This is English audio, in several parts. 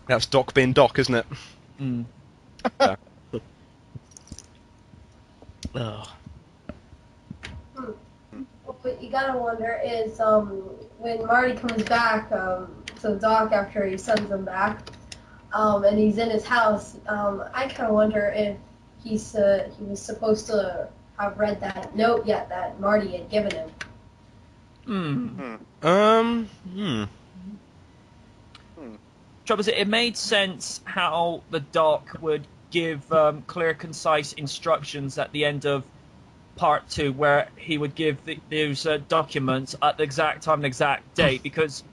That's Doc being Doc, isn't it? Mm. Yeah. Oh. What you gotta wonder is when Marty comes back, so Doc after he sends him back, and he's in his house. I kind of wonder if he was supposed to have read that note yet that Marty had given him. Trouble is, it made sense how the Doc would give clear, concise instructions at the end of part 2, where he would give those documents at the exact time and exact date, because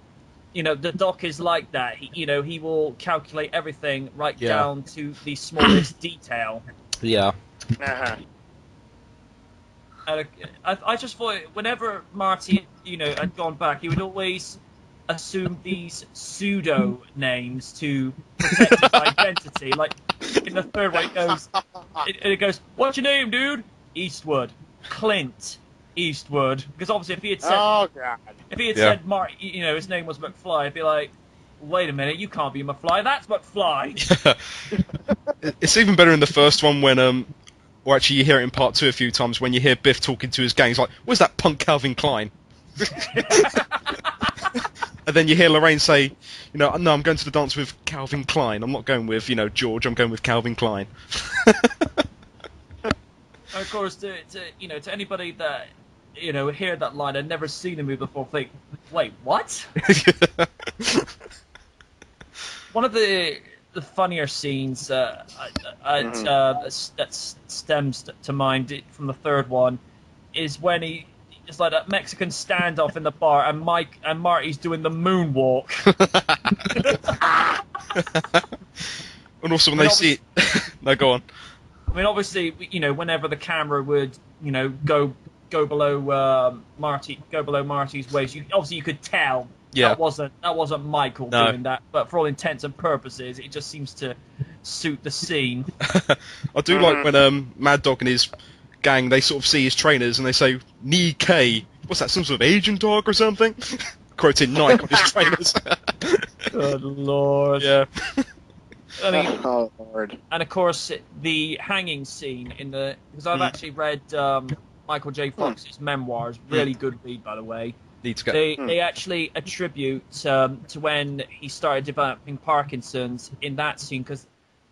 the Doc is like that. He will calculate everything right down to the smallest detail. Yeah. Uh-huh. And I just thought whenever Marty had gone back, he would always assume these pseudo names to protect his identity. Like in the third one, it goes, "What's your name, dude?" Eastwood. Clint Eastwood. Because obviously, if he had said, Oh god. if he had said Marty, his name was McFly, I'd be like, "Wait a minute, you can't be McFly. That's McFly." It's even better in the first one when or actually you hear it in part 2 a few times when you hear Biff talking to his gang. He's like, "Where's that punk Calvin Klein?" And then you hear Lorraine say, "No, I'm going to the dance with Calvin Klein. I'm not going with, George. I'm going with Calvin Klein." Of course, to anybody that hear that line and never seen the movie before, think, "Wait, what?" One of the funnier scenes that stems to mind from the third one is when it's like that Mexican standoff in the bar, and Marty's doing the moonwalk. And also when they see it... No, go on. I mean, obviously, whenever the camera would, go below Marty's waist, you could tell that wasn't Michael doing that. But for all intents and purposes, it just seems to suit the scene. I do like when Mad Dog and his gang, they sort of see his trainers and they say, "Nikkei." What's that? Some sort of Asian dog or something? Quoting Nike on his trainers. Good lord. Yeah. I mean, oh lord. And of course, the hanging scene because I've actually read Michael J. Fox's memoirs. Really good read, by the way. Need to go. They actually attribute to when he started developing Parkinson's in that scene, because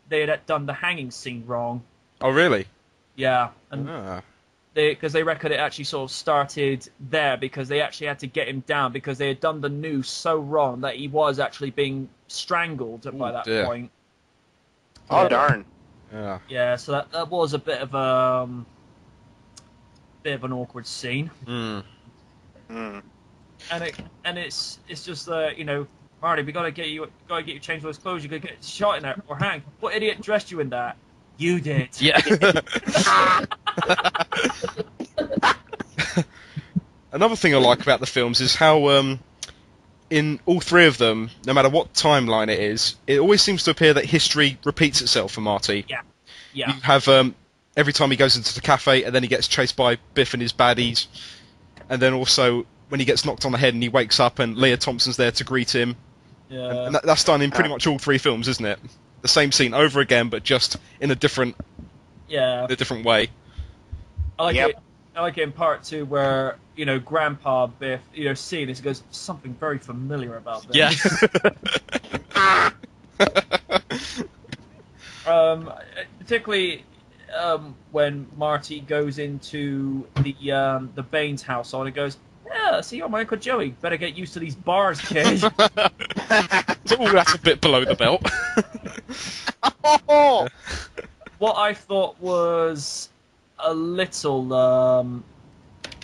they had done the hanging scene wrong. Oh, really? Yeah, and because they reckon it actually sort of started there, because they actually had to get him down because they had done the noose so wrong that he was actually being strangled by that point. Oh darn. Yeah. Yeah, so that was a bit of an awkward scene. And it's just Marty, we gotta get you changed those clothes. You could get shot in there or hanged. What idiot dressed you in that? You did. Yeah. Another thing I like about the films is how in all three of them, no matter what timeline it is, it always seems to appear that history repeats itself for Marty. Yeah. You have every time he goes into the cafe and then he gets chased by Biff and his baddies, and then also when he gets knocked on the head and he wakes up and Leah Thompson's there to greet him. Yeah. And that's done in pretty much all three films, isn't it? The same scene over again, but just in a different way. I like it. I like it in part 2 where Grandpa Biff seeing this, he goes, "Something very familiar about this." Yeah. Particularly when Marty goes into the Baines household and goes, "Yeah, see, you're my Uncle Joey. Better get used to these bars, kid." That's a bit below the belt. What I thought was a little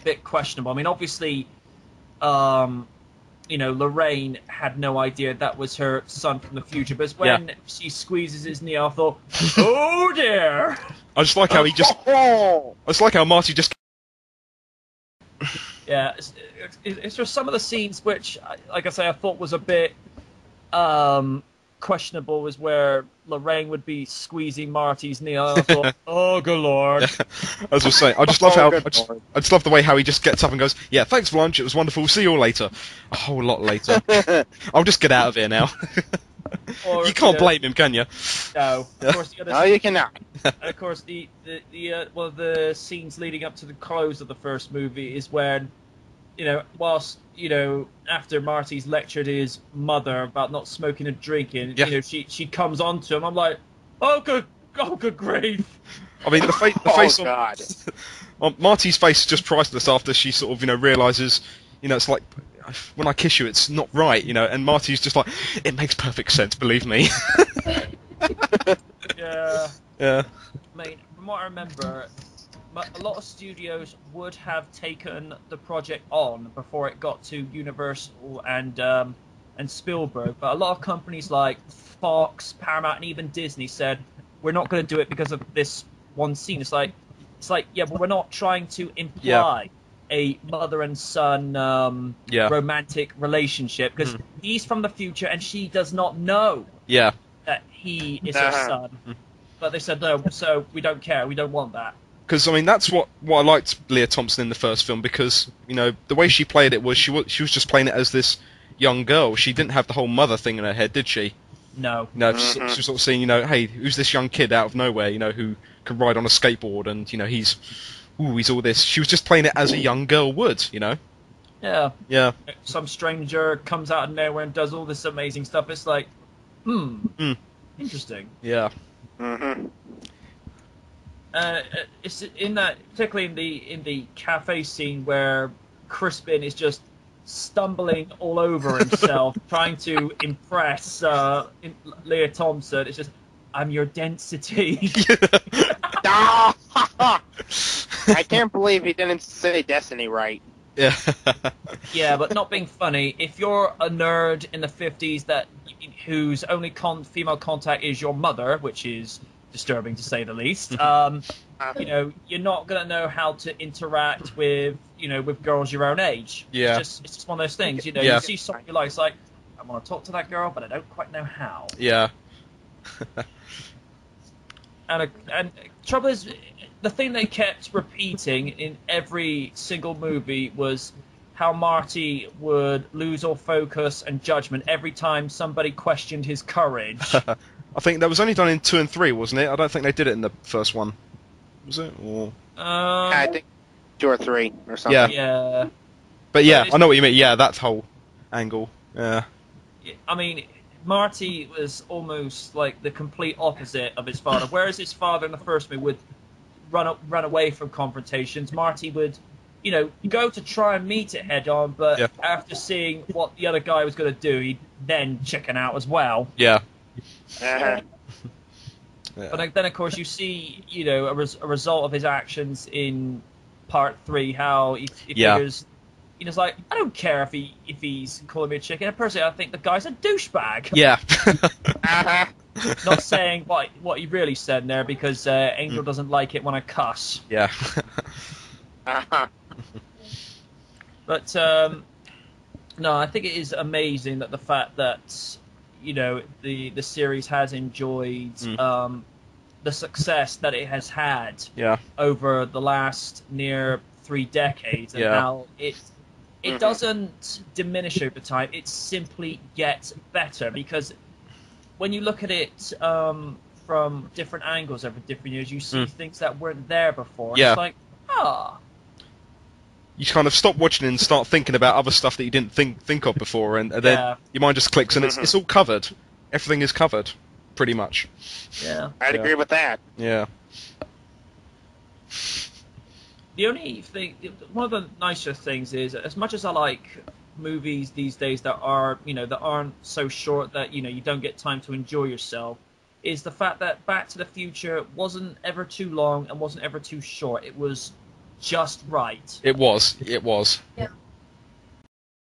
bit questionable. I mean, obviously, Lorraine had no idea that was her son from the future, but when she squeezes his knee, I thought, "Oh dear!" I just like how I just like how Marty just. Yeah, it's just some of the scenes which, like I say, I thought was a bit questionable, was where Lorraine would be squeezing Marty's knee. I thought, "Oh good lord!" As I was saying, I just love how I just love the way how he just gets up and goes, "Yeah, thanks for lunch. It was wonderful. See you all later." A whole lot later. I'll just get out of here now. Or, You can't know, blame him, can you? No. Of course, the other No, you cannot. And of course, one of the scenes leading up to the close of the first movie is when, whilst after Marty's lectured his mother about not smoking and drinking, Yeah. she comes on to him. I'm like, oh good grief. I mean, the Oh, face God. on Marty's face is just priceless after she sort of realizes, it's like when I kiss you, it's not right, and Marty's just like, it makes perfect sense, believe me. Yeah. Yeah. I mean, from what I remember, a lot of studios would have taken the project on before it got to Universal and Spielberg, but a lot of companies like Fox, Paramount, and even Disney said, we're not going to do it because of this one scene. It's like, yeah, but we're not trying to imply a mother and son romantic relationship, because he's from the future and she does not know Yeah. that he is her son. But they said no, so we don't care. We don't want that. Because, I mean, that's what I liked Leah Thompson in the first film, because, the way she played it was she was just playing it as this young girl. She didn't have the whole mother thing in her head, did she? No. No, she was sort of seeing, hey, who's this young kid out of nowhere, who can ride on a skateboard and, he's all this. She was just playing it as a young girl would, Yeah. Yeah. Some stranger comes out of nowhere and does all this amazing stuff. It's like, interesting. Yeah. Mm-hmm. It's in that, particularly in the cafe scene where Crispin is just stumbling all over himself, trying to impress Leah Thompson. It's just, I'm your density. I can't believe he didn't say Destiny right. Yeah. Yeah, but not being funny, if you're a nerd in the 50s whose only female contact is your mother, which is disturbing to say the least, you're not going to know how to interact with girls your own age. Yeah. It's just one of those things, Yeah. you see something you like, it's like, I want to talk to that girl, but I don't quite know how. Yeah. And trouble is, the thing they kept repeating in every single movie was how Marty would lose all focus and judgment every time somebody questioned his courage. I think that was only done in 2 and 3, wasn't it? I don't think they did it in the first one. Was it? Or... I think 2 or 3 or something. Yeah. Yeah. But yeah, I know what you mean. Yeah, that whole angle. Yeah. I mean, Marty was almost like the complete opposite of his father. Whereas his father in the first movie would run away from confrontations, Marty would, go to try and meet it head on, but after seeing what the other guy was going to do, he'd then chicken out as well. Yeah. Uh-huh. Yeah. But then, of course, you see, a result of his actions in part 3, how he figures, he's like, I don't care if he's calling me a chicken. And personally, I think the guy's a douchebag. Yeah. Uh-huh. Not saying what he really said there, because Angel doesn't like it when I cuss. Yeah. Uh-huh. But no, I think it is amazing that the fact that the series has enjoyed the success that it has had over the last near 3 decades, and how it doesn't diminish over time. It simply gets better, because when you look at it from different angles over different years, you see things that weren't there before. Yeah. It's like, You kind of stop watching and start thinking about other stuff that you didn't think of before, and then your mind just clicks, and it's all covered. Everything is covered, pretty much. Yeah. I'd agree with that. Yeah. The only thing, one of the nicer things is, as much as I like movies these days that are, that aren't so short that, you don't get time to enjoy yourself, is the fact that Back to the Future wasn't ever too long and wasn't ever too short. It was just right. It was. Yeah.